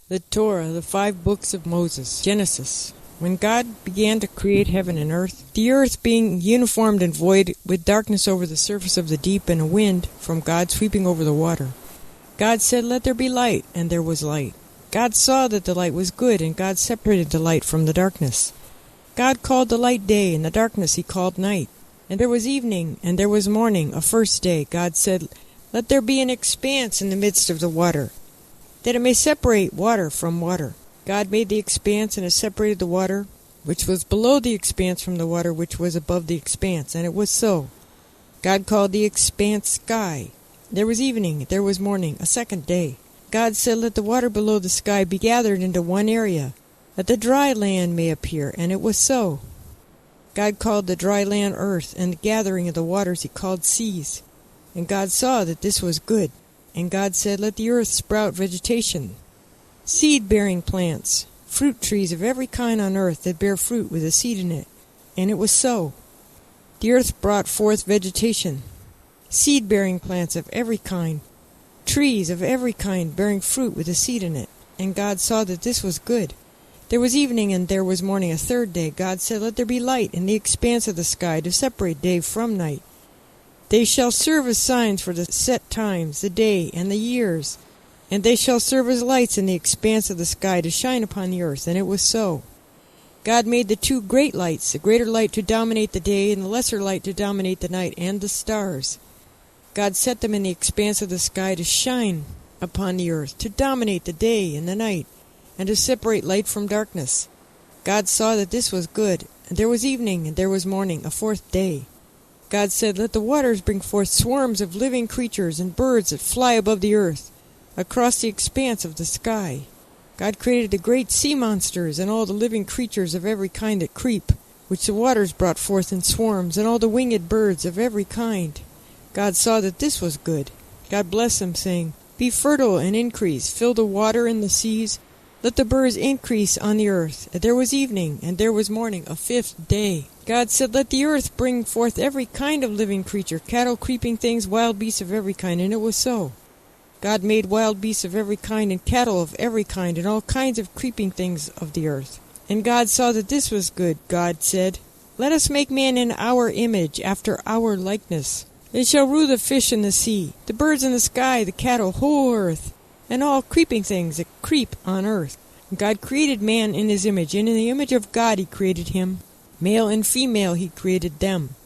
The Torah, the 5 books of Moses. Genesis. When God began to create heaven and the earth being uniformed and void, with darkness over the surface of the deep and a wind from God sweeping over the water, God said, "Let there be light," and there was light. God saw that the light was good, and God separated the light from the darkness. God called the light day, and the darkness he called night. And there was evening, and there was morning, a first day. God said, "Let there be an expanse in the midst of the water, that it may separate water from water." God made the expanse, and it separated the water which was below the expanse from the water which was above the expanse, and it was so. God called the expanse sky. There was evening, there was morning, a second day. God said, "Let the water below the sky be gathered into one area, that the dry land may appear," and it was so. God called the dry land earth, and the gathering of the waters he called seas. And God saw that this was good. And God said, "Let the earth sprout vegetation, seed-bearing plants, fruit trees of every kind on earth that bear fruit with a seed in it." And it was so. The earth brought forth vegetation, seed-bearing plants of every kind, trees of every kind bearing fruit with a seed in it. And God saw that this was good. There was evening, and there was morning, a third day. God said, "Let there be light in the expanse of the sky to separate day from night. They shall serve as signs for the set times, the day, and the years, and they shall serve as lights in the expanse of the sky to shine upon the earth." And it was so. God made the 2 great lights, the greater light to dominate the day, and the lesser light to dominate the night, and the stars. God set them in the expanse of the sky to shine upon the earth, to dominate the day and the night, and to separate light from darkness. God saw that this was good, and there was evening, and there was morning, a fourth day. God said, "Let the waters bring forth swarms of living creatures and birds that fly above the earth, across the expanse of the sky." God created the great sea monsters and all the living creatures of every kind that creep, which the waters brought forth in swarms, and all the winged birds of every kind. God saw that this was good. God blessed them, saying, "Be fertile and increase, fill the water in the seas, let the birds increase on the earth." And there was evening, and there was morning, a fifth day. God said, "Let the earth bring forth every kind of living creature, cattle, creeping things, wild beasts of every kind." And it was so. God made wild beasts of every kind, and cattle of every kind, and all kinds of creeping things of the earth. And God saw that this was good. God said, "Let us make man in our image, after our likeness. They shall rule the fish in the sea, the birds in the sky, the cattle, whole earth, and all creeping things that creep on earth." And God created man in his image, and in the image of God he created him. Male and female he created them.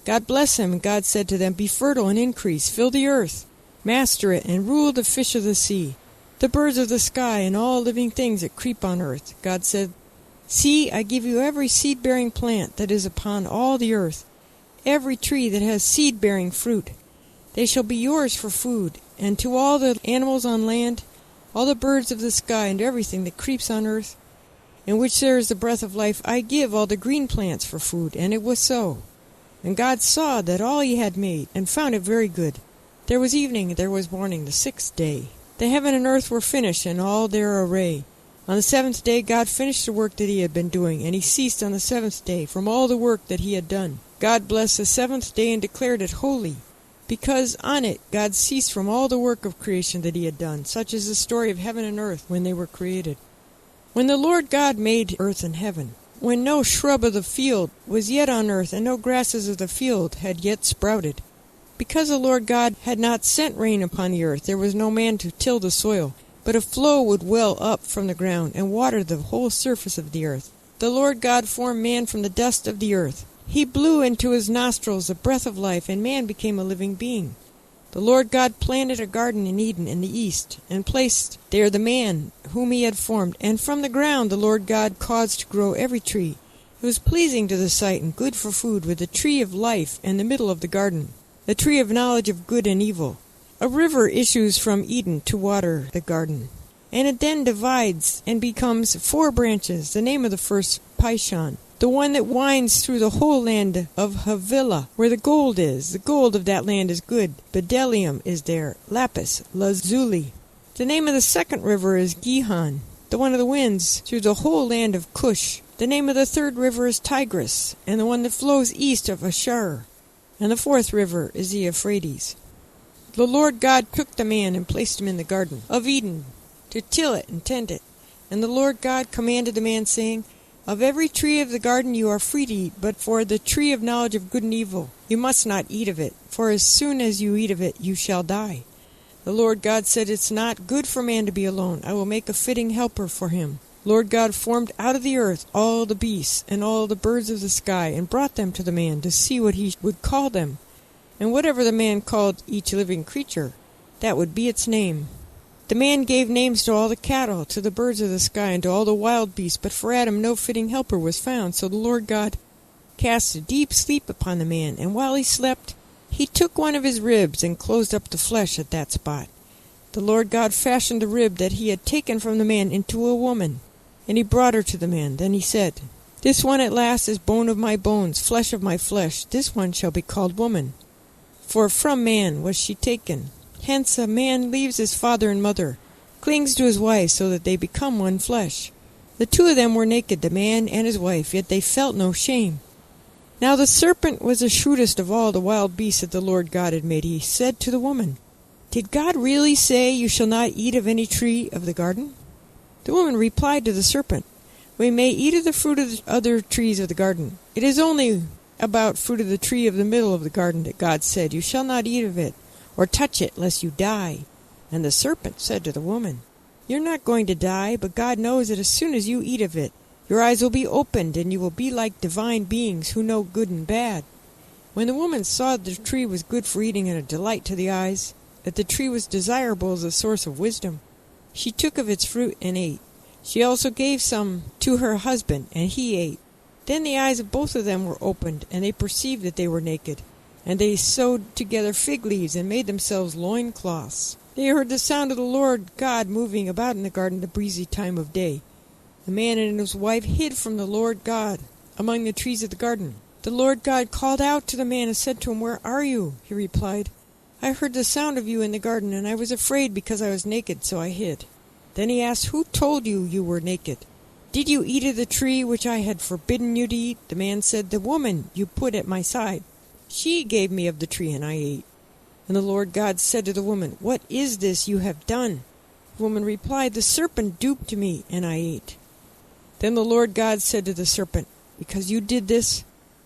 God blessed them, and God said to them, "Be fertile and increase, fill the earth, master it, and rule the fish of the sea, the birds of the sky, and all living things that creep on earth." God said, "See, I give you every seed-bearing plant that is upon all the earth, every tree that has seed-bearing fruit. They shall be yours for food, and to all the animals on land, all the birds of the sky, and everything that creeps on earth, in which there is the breath of life, I give all the green plants for food." And it was so. And God saw that all he had made, and found it very good. There was evening, and there was morning, the sixth day. The heaven and earth were finished, and all their array. On the 7th day God finished the work that he had been doing, and he ceased on the 7th day from all the work that he had done. God blessed the 7th day and declared it holy, because on it God ceased from all the work of creation that he had done. Such is the story of heaven and earth when they were created. When the Lord God made earth and heaven, when no shrub of the field was yet on earth, and no grasses of the field had yet sprouted, because the Lord God had not sent rain upon the earth, there was no man to till the soil, but a flow would well up from the ground, and water the whole surface of the earth. The Lord God formed man from the dust of the earth. He blew into his nostrils the breath of life, and man became a living being. The Lord God planted a garden in Eden in the east, and placed there the man whom he had formed. And from the ground the Lord God caused to grow every tree. It was pleasing to the sight and good for food, with the tree of life in the middle of the garden, the tree of knowledge of good and evil. A river issues from Eden to water the garden, and it then divides and becomes 4 branches. The name of the first, Pishon, the one that winds through the whole land of Havilah, where the gold is. The gold of that land is good. Bdellium is there, lapis lazuli. The name of the second river is Gihon, the one of the winds through the whole land of Cush. The name of the third river is Tigris, and the one that flows east of Ashur. And the 4th river is the Euphrates. The Lord God took the man and placed him in the garden of Eden, to till it and tend it. And the Lord God commanded the man, saying, Of every tree of the garden you are free to eat, but for the tree of knowledge of good and evil you must not eat of it, for as soon as you eat of it you shall die. The Lord God said, It's not good for man to be alone. I will make a fitting helper for him. Lord God formed out of the earth all the beasts and all the birds of the sky, and brought them to the man to see what he would call them. And whatever the man called each living creature, that would be its name. The man gave names to all the cattle, to the birds of the sky, and to all the wild beasts, but for Adam no fitting helper was found. So the Lord God cast a deep sleep upon the man, and while he slept, he took one of his ribs and closed up the flesh at that spot. The Lord God fashioned the rib that he had taken from the man into a woman, and he brought her to the man. Then he said, This one at last is bone of my bones, flesh of my flesh. This one shall be called woman, for from man was she taken. Hence a man leaves his father and mother, clings to his wife, so that they become one flesh. The two of them were naked, the man and his wife, yet they felt no shame. Now the serpent was the shrewdest of all the wild beasts that the Lord God had made. He said to the woman, Did God really say, You shall not eat of any tree of the garden? The woman replied to the serpent, We may eat of the fruit of the other trees of the garden. It is only about fruit of the tree of the middle of the garden that God said, You shall not eat of it, or touch it, lest you die. And the serpent said to the woman, You're not going to die, but God knows that as soon as you eat of it, your eyes will be opened, and you will be like divine beings who know good and bad. When the woman saw that the tree was good for eating and a delight to the eyes, that the tree was desirable as a source of wisdom, she took of its fruit and ate. She also gave some to her husband, and he ate. Then the eyes of both of them were opened, and they perceived that they were naked. And they sewed together fig leaves and made themselves loincloths. They heard the sound of the Lord God moving about in the garden the breezy time of day. The man and his wife hid from the Lord God among the trees of the garden. The Lord God called out to the man and said to him, Where are you? He replied, I heard the sound of you in the garden, and I was afraid because I was naked, so I hid. Then he asked, Who told you you were naked? Did you eat of the tree which I had forbidden you to eat? The man said, The woman you put at my side. She gave me of the tree, and I ate. And the Lord God said to the woman, What is this you have done? The woman replied, The serpent duped me, and I ate. Then the Lord God said to the serpent, Because you did this,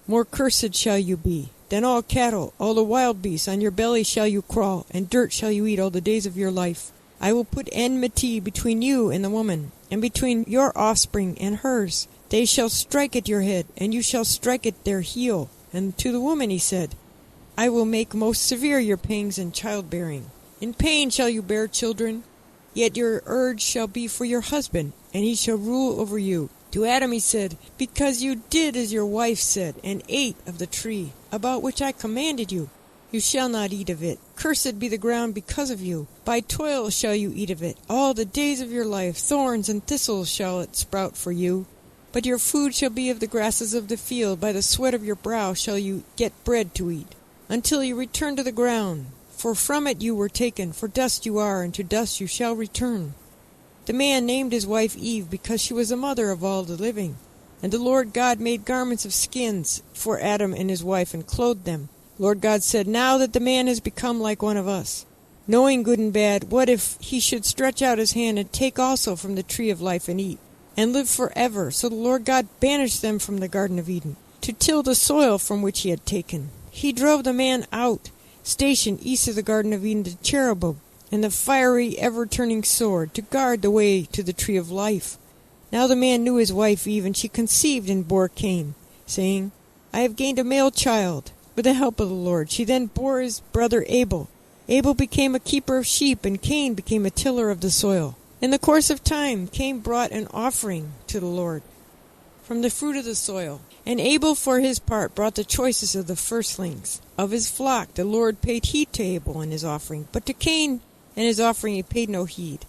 more cursed shall you be than all cattle, all the wild beasts. On your belly shall you crawl, and dirt shall you eat all the days of your life. I will put enmity between you and the woman, and between your offspring and hers. They shall strike at your head, and you shall strike at their heel. And to the woman he said, I will make most severe your pangs in childbearing. In pain shall you bear children, yet your urge shall be for your husband, and he shall rule over you. To Adam he said, Because you did as your wife said, and ate of the tree, about which I commanded you, you shall not eat of it. Cursed be the ground because of you. By toil shall you eat of it. All the days of your life, thorns and thistles shall it sprout for you. But your food shall be of the grasses of the field. By the sweat of your brow shall you get bread to eat, until you return to the ground. For from it you were taken, for dust you are, and to dust you shall return. The man named his wife Eve, because she was the mother of all the living. And the Lord God made garments of skins for Adam and his wife, and clothed them. Lord God said, Now that the man has become like one of us, knowing good and bad, what if he should stretch out his hand and take also from the tree of life and eat, and live forever? So the Lord God banished them from the Garden of Eden, to till the soil from which he had taken. He drove the man out, stationed east of the Garden of Eden, the cherubim, and the fiery, ever-turning sword, to guard the way to the tree of life. Now the man knew his wife Eve, and she conceived and bore Cain, saying, I have gained a male child, with the help of the Lord. She then bore his brother Abel. Abel became a keeper of sheep, and Cain became a tiller of the soil. In the course of time, Cain brought an offering to the Lord from the fruit of the soil. And Abel for his part brought the choicest of the firstlings of his flock. The Lord paid heed to Abel and his offering, but to Cain and his offering he paid no heed.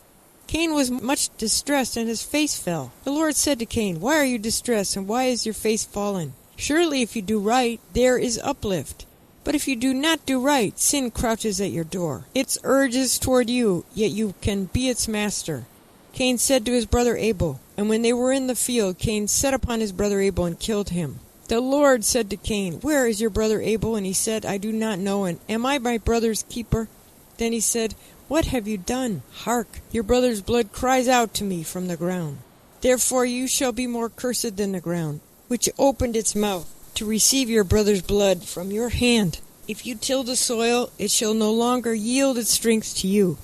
Cain was much distressed, and his face fell. The Lord said to Cain, Why are you distressed, and why is your face fallen? Surely if you do right, there is uplift. But if you do not do right, sin crouches at your door. Its urges toward you, yet you can be its master. Cain said to his brother Abel, and when they were in the field, Cain set upon his brother Abel and killed him. The Lord said to Cain, Where is your brother Abel? And he said, I do not know, and am I my brother's keeper? Then he said, What have you done? Hark, your brother's blood cries out to me from the ground. Therefore you shall be more cursed than the ground, which opened its mouth to receive your brother's blood from your hand. If you till the soil, it shall no longer yield its strength to you.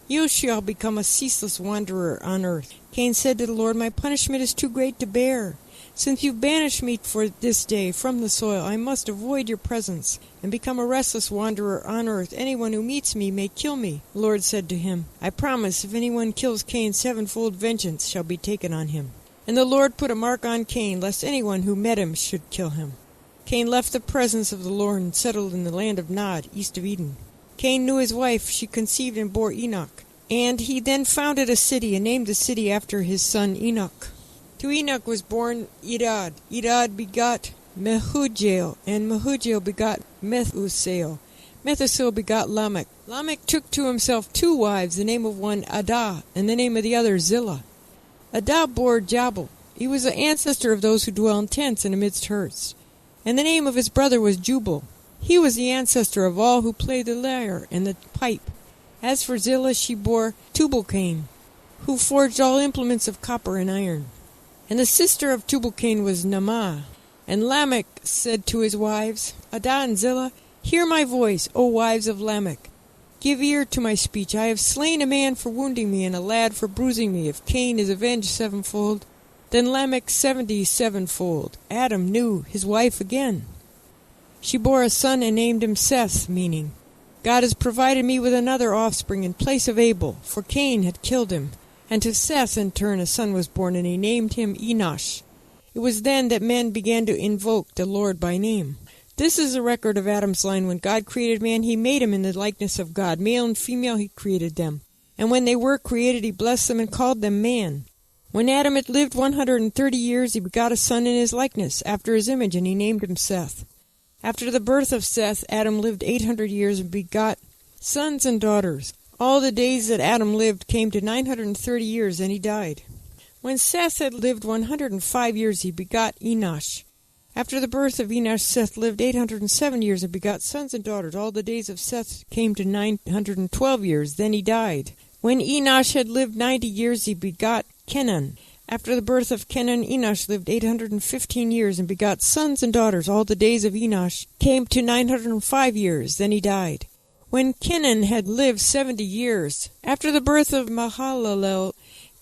You shall become a ceaseless wanderer on earth. Cain said to the Lord, my punishment is too great to bear. Since you banished me for this day from the soil, I must avoid your presence and become a restless wanderer on earth. Anyone who meets me may kill me. The Lord said to him, I promise, if anyone kills Cain, sevenfold vengeance shall be taken on him. And the Lord put a mark on Cain, lest anyone who met him should kill him. Cain left the presence of the Lord and settled in the land of Nod, east of Eden. Cain knew his wife. She conceived and bore Enoch. And he then founded a city and named the city after his son Enoch. To Enoch was born Irad. Irad begot Mehujael, and Mehujael begot Methusael. Methusael begot Lamech. Lamech took to himself 2 wives, the name of one Adah, and the name of the other Zillah. Adah bore Jabal. He was the ancestor of those who dwell in tents and amidst herds. And the name of his brother was Jubal. He was the ancestor of all who play the lyre and the pipe. As for Zillah, she bore Tubal-Cain, who forged all implements of copper and iron. And the sister of Tubal-Cain was Naamah. And Lamech said to his wives, Adah and Zillah, hear my voice, O wives of Lamech. Give ear to my speech. I have slain a man for wounding me, and a lad for bruising me. If Cain is avenged sevenfold, then Lamech 77-fold. Adam knew his wife again. She bore a son and named him Seth, meaning, God has provided me with another offspring in place of Abel, for Cain had killed him. And to Seth in turn a son was born, and he named him Enosh. It was then that men began to invoke the Lord by name. This is a record of Adam's line. When God created man, he made him in the likeness of God. Male and female he created them. And when they were created, he blessed them and called them man. When Adam had lived 130 years, he begot a son in his likeness, after his image, and he named him Seth. After the birth of Seth, Adam lived 800 years and begot sons and daughters. All the days that Adam lived came to 930 years, and he died. When Seth had lived 105 years, he begot Enosh. After the birth of Enosh, Seth lived 807 years and begot sons and daughters. All the days of Seth came to 912 years, then he died. When Enosh had lived 90 years, he begot Kenan. After the birth of Kenan, Enosh lived 815 years and begot sons and daughters. All the days of Enosh came to 905 years, then he died. When Kenan had lived 70 years, after the birth of Mahalalel,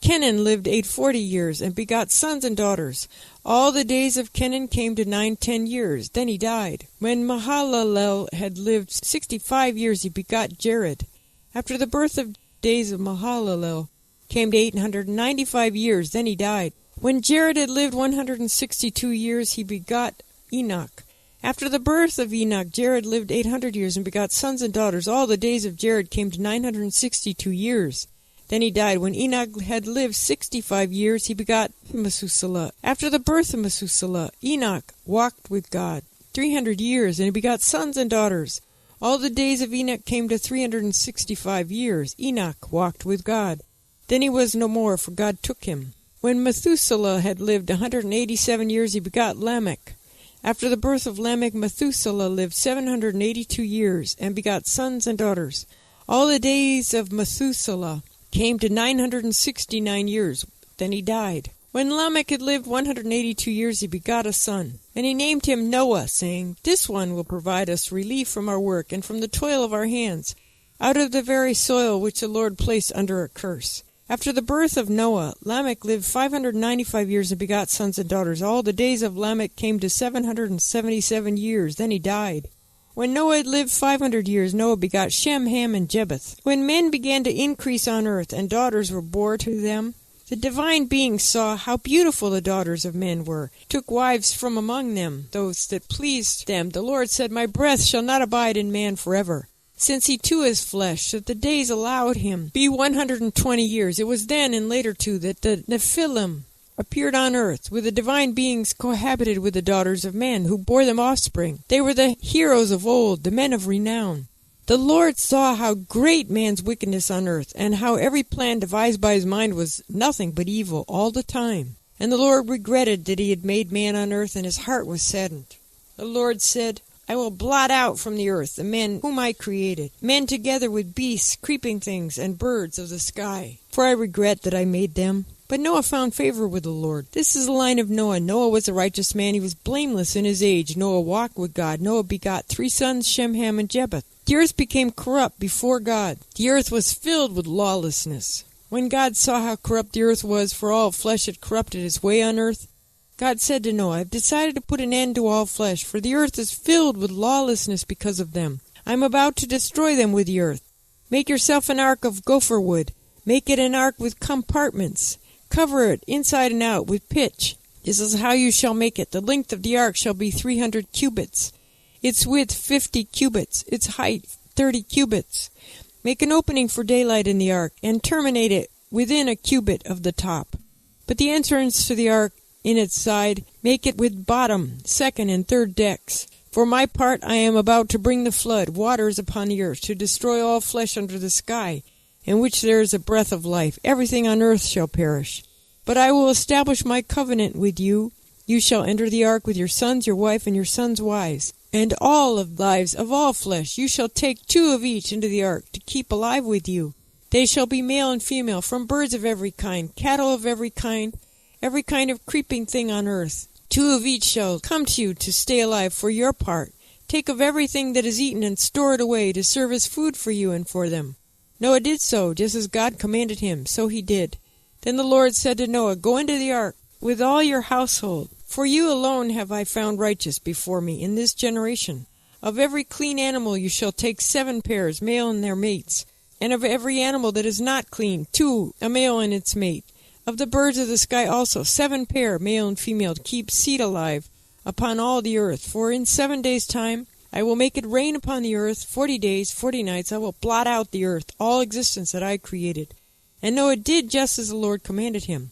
Kenan lived 840 years and begot sons and daughters. All the days of Kenan came to 910 years, then he died. When Mahalalel had lived 65 years, he begot Jared. After the birth of days of Mahalalel came to 895 years, then he died. When Jared had lived 162 years, he begot Enoch. After the birth of Enoch, Jared lived 800 years and begot sons and daughters. All the days of Jared came to 962 years. Then he died. When Enoch had lived 65 years, he begot Methuselah. After the birth of Methuselah, Enoch walked with God 300 years, and he begot sons and daughters. All the days of Enoch came to 365 years. Enoch walked with God. Then he was no more, for God took him. When Methuselah had lived 187 years, he begot Lamech. After the birth of Lamech, Methuselah lived 782 years, and begot sons and daughters. All the days of Methuselah came to 969 years. Then he died. When Lamech had lived 182 years, he begot a son. And he named him Noah, saying, This one will provide us relief from our work and from the toil of our hands, out of the very soil which the Lord placed under a curse. After the birth of Noah, Lamech lived 595 years and begot sons and daughters. All the days of Lamech came to 777 years. Then he died. When Noah had lived 500 years, Noah begot Shem, Ham, and Japheth. When men began to increase on earth, and daughters were born to them, the divine beings saw how beautiful the daughters of men were, took wives from among them, those that pleased them. The Lord said, My breath shall not abide in man forever, since he too is flesh, that the days allowed him be 120 years. It was then and later too that the Nephilim appeared on earth, with the divine beings cohabited with the daughters of men, who bore them offspring. They were the heroes of old, the men of renown. The Lord saw how great man's wickedness on earth, and how every plan devised by his mind was nothing but evil all the time. And the Lord regretted that he had made man on earth, and his heart was saddened. The Lord said, I will blot out from the earth the men whom I created, men together with beasts, creeping things, and birds of the sky. For I regret that I made them. But Noah found favor with the Lord. This is the line of Noah. Noah was a righteous man. He was blameless in his age. Noah walked with God. Noah begot 3 sons, Shem, Ham, and Japheth. The earth became corrupt before God. The earth was filled with lawlessness. When God saw how corrupt the earth was, for all flesh had corrupted its way on earth, God said to Noah, I have decided to put an end to all flesh, for the earth is filled with lawlessness because of them. I am about to destroy them with the earth. Make yourself an ark of gopher wood. Make it an ark with compartments. Cover it inside and out with pitch. This is how you shall make it. The length of the ark shall be 300 cubits. Its width 50 cubits. Its height 30 cubits. Make an opening for daylight in the ark, and terminate it within a cubit of the top. But the entrance to the ark in its side, make it with bottom, second, and third decks. For my part, I am about to bring the flood, waters upon the earth, to destroy all flesh under the sky, in which there is a breath of life. Everything on earth shall perish. But I will establish my covenant with you. You shall enter the ark with your sons, your wife, and your sons' wives, and all of the lives of all flesh. You shall take 2 of each into the ark to keep alive with you. They shall be male and female, from birds of every kind, cattle of every kind of creeping thing on earth. 2 of each shall come to you to stay alive for your part. Take of everything that is eaten and store it away to serve as food for you and for them. Noah did so, just as God commanded him, so he did. Then the Lord said to Noah, Go into the ark with all your household, for you alone have I found righteous before me in this generation. Of every clean animal you shall take 7 pairs, male and their mates, and of every animal that is not clean, 2, a male and its mate. Of the birds of the sky also 7 pair, male and female, to keep seed alive upon all the earth. For in 7 days' time I will make it rain upon the earth, 40 days, 40 nights. I will blot out the earth, all existence that I created. And Noah did just as the Lord commanded him.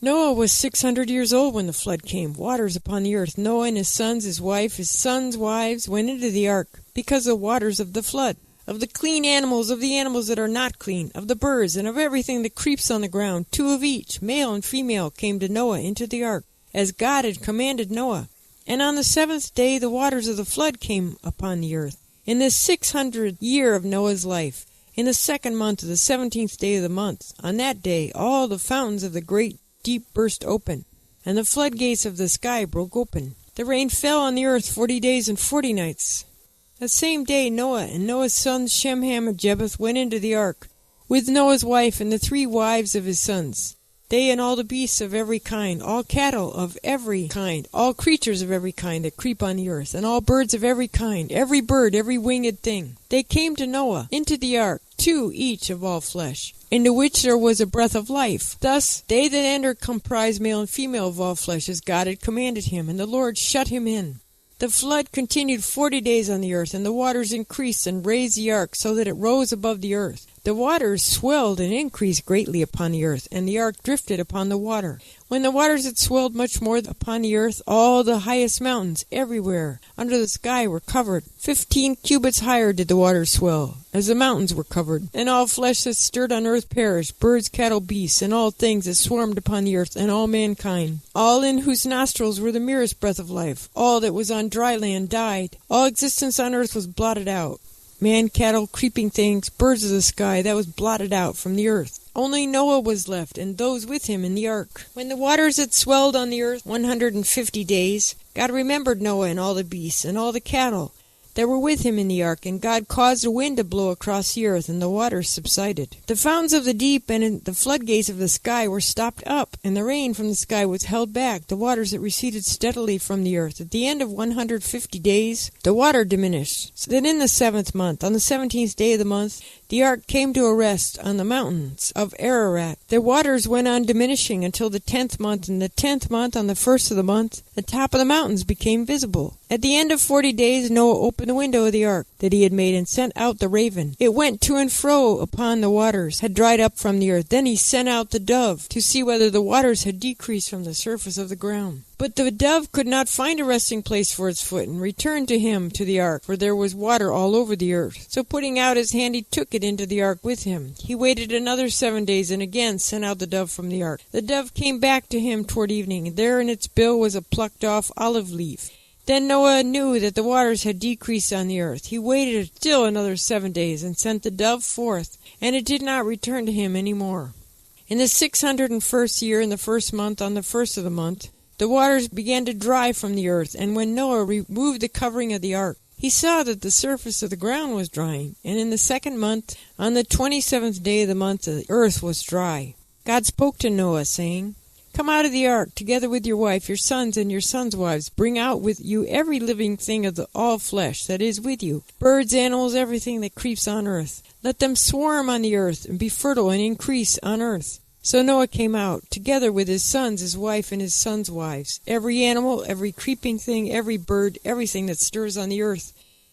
Noah was 600 years old when the flood came, waters upon the earth. Noah and his sons, his wife, his sons' wives went into the ark because of the waters of the flood. Of the clean animals, of the animals that are not clean, of the birds, and of everything that creeps on the ground, 2 of each, male and female, came to Noah into the ark, as God had commanded Noah. And on the 7th day the waters of the flood came upon the earth. In the 600th year of Noah's life, in the 2nd month of the 17th day of the month, on that day all the fountains of the great deep burst open, and the floodgates of the sky broke open. The rain fell on the earth 40 days and 40 nights. That same day Noah and Noah's sons Shem, Ham, and Japheth went into the ark, with Noah's wife and the 3 wives of his sons. They and all the beasts of every kind, all cattle of every kind, all creatures of every kind that creep on the earth, and all birds of every kind, every bird, every winged thing. They came to Noah into the ark, 2 each of all flesh, into which there was a breath of life. Thus they that entered comprised male and female of all flesh, as God had commanded him, and the Lord shut him in. The flood continued 40 days on the earth, and the waters increased and raised the ark so that it rose above the earth. The waters swelled and increased greatly upon the earth, and the ark drifted upon the water. When the waters had swelled much more upon the earth, all the highest mountains everywhere under the sky were covered. 15 cubits higher did the waters swell, as the mountains were covered. And all flesh that stirred on earth perished, birds, cattle, beasts, and all things that swarmed upon the earth, and all mankind. All in whose nostrils were the merest breath of life. All that was on dry land died. All existence on earth was blotted out. Man, cattle, creeping things, birds of the sky, that was blotted out from the earth. Only Noah was left, and those with him in the ark. When the waters had swelled on the earth 150 days, God remembered Noah and all the beasts and all the cattle that were with him in the ark, and God caused a wind to blow across the earth, and the waters subsided. The fountains of the deep and the floodgates of the sky were stopped up, and the rain from the sky was held back, the waters that receded steadily from the earth. At the end of 150 days, the water diminished, so that in the 7th month, on the 17th day of the month, the ark came to a rest on the mountains of Ararat. The waters went on diminishing until the 10th month, and the 10th month, on the 1st of the month, the top of the mountains became visible. At the end of 40 days, Noah opened the window of the ark that he had made and sent out the raven. It went to and fro upon the waters, had dried up from the earth. Then he sent out the dove to see whether the waters had decreased from the surface of the ground. But the dove could not find a resting place for its foot, and returned to him to the ark, for there was water all over the earth. So putting out his hand, he took it into the ark with him. He waited another 7 days, and again sent out the dove from the ark. The dove came back to him toward evening, and there in its bill was a plucked off olive leaf. Then Noah knew that the waters had decreased on the earth. He waited still another 7 days, and sent the dove forth, and it did not return to him any more. In the 601st year, in the 1st month, on the 1st of the month, the waters began to dry from the earth, and when Noah removed the covering of the ark, he saw that the surface of the ground was drying, and in the 2nd month, on the 27th day of the month, the earth was dry. God spoke to Noah, saying, Come out of the ark, together with your wife, your sons, and your sons' wives. Bring out with you every living thing of all flesh that is with you, birds, animals, everything that creeps on earth. Let them swarm on the earth, and be fertile and increase on earth. So Noah came out, together with his sons, his wife, and his sons' wives. Every animal, every creeping thing, every bird, everything that stirs on the earth,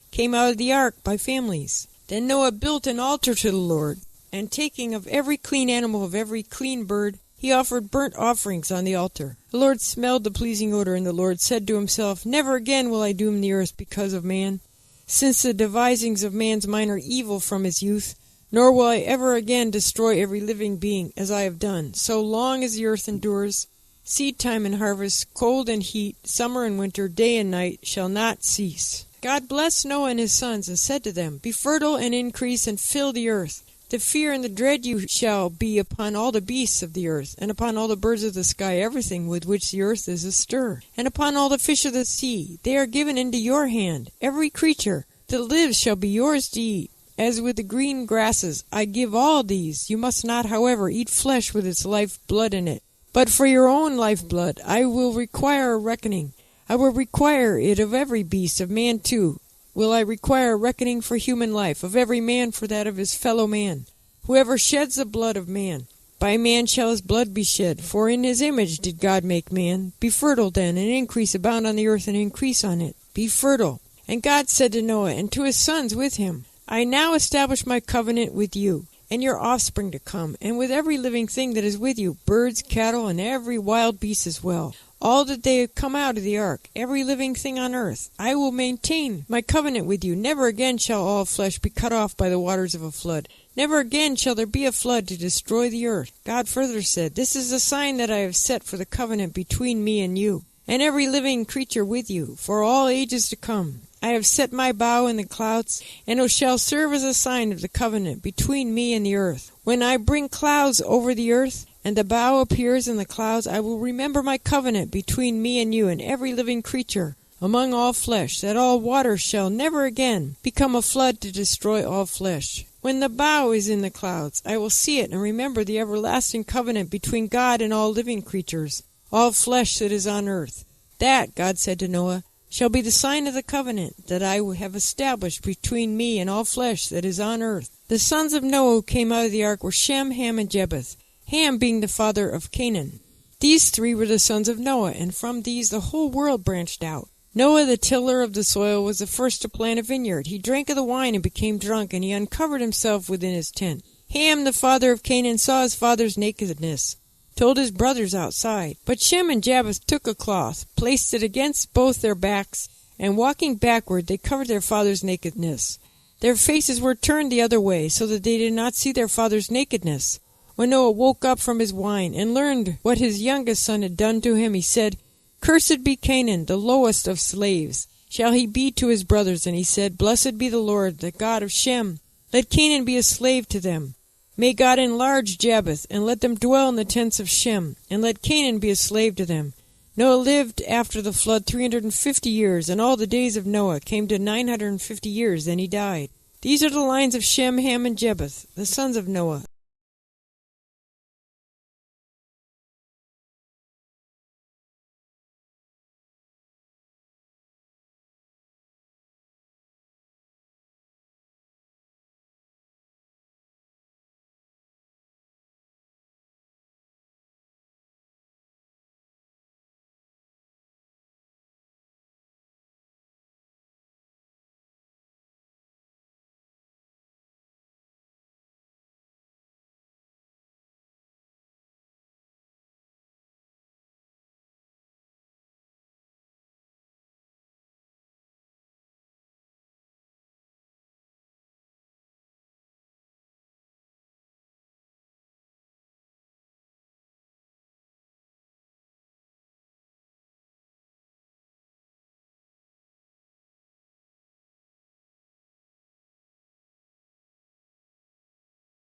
came out of the ark by families. Then Noah built an altar to the Lord, and taking of every clean animal, of every clean bird, he offered burnt offerings on the altar. The Lord smelled the pleasing odor, and the Lord said to himself, Never again will I doom the earth because of man, since the devisings of man's mind are evil from his youth, nor will I ever again destroy every living being, as I have done. So long as the earth endures, seed time and harvest, cold and heat, summer and winter, day and night, shall not cease. God blessed Noah and his sons, and said to them, Be fertile and increase, and fill the earth. The fear and the dread you shall be upon all the beasts of the earth, and upon all the birds of the sky, everything with which the earth is astir, and upon all the fish of the sea. They are given into your hand. Every creature that lives shall be yours to eat. As with the green grasses, I give all these. You must not, however, eat flesh with its life blood in it. But for your own life blood I will require a reckoning. I will require it of every beast, of man too. Will I require a reckoning for human life, of every man for that of his fellow man. Whoever sheds the blood of man, by man shall his blood be shed, for in his image did God make man. Be fertile then, and increase, abound on the earth, and increase on it. Be fertile. And God said to Noah, and to his sons with him, I now establish my covenant with you, and your offspring to come, and with every living thing that is with you, birds, cattle, and every wild beast as well. All that they have come out of the ark, every living thing on earth. I will maintain my covenant with you. Never again shall all flesh be cut off by the waters of a flood. Never again shall there be a flood to destroy the earth. God further said, This is a sign that I have set for the covenant between me and you, and every living creature with you, for all ages to come. I have set my bow in the clouds, and it shall serve as a sign of the covenant between me and the earth. When I bring clouds over the earth, and the bow appears in the clouds, I will remember my covenant between me and you and every living creature among all flesh, that all water shall never again become a flood to destroy all flesh. When the bow is in the clouds, I will see it and remember the everlasting covenant between God and all living creatures, all flesh that is on earth. That, God said to Noah, shall be the sign of the covenant that I have established between me and all flesh that is on earth. The sons of Noah who came out of the ark were Shem, Ham, and Japheth, Ham being the father of Canaan. These three were the sons of Noah, and from these the whole world branched out. Noah, the tiller of the soil, was the first to plant a vineyard. He drank of the wine and became drunk, and he uncovered himself within his tent. Ham, the father of Canaan, saw his father's nakedness, told his brothers outside. But Shem and Japheth took a cloth, placed it against both their backs, and walking backward they covered their father's nakedness. Their faces were turned the other way, so that they did not see their father's nakedness. When Noah woke up from his wine and learned what his youngest son had done to him, he said, Cursed be Canaan, the lowest of slaves, shall he be to his brothers. And he said, Blessed be the Lord, the God of Shem. Let Canaan be a slave to them. May God enlarge Japheth, and let them dwell in the tents of Shem, and let Canaan be a slave to them. Noah lived after the flood 350 years, and all the days of Noah came to 950 years, then he died. These are the lines of Shem, Ham, and Japheth, the sons of Noah.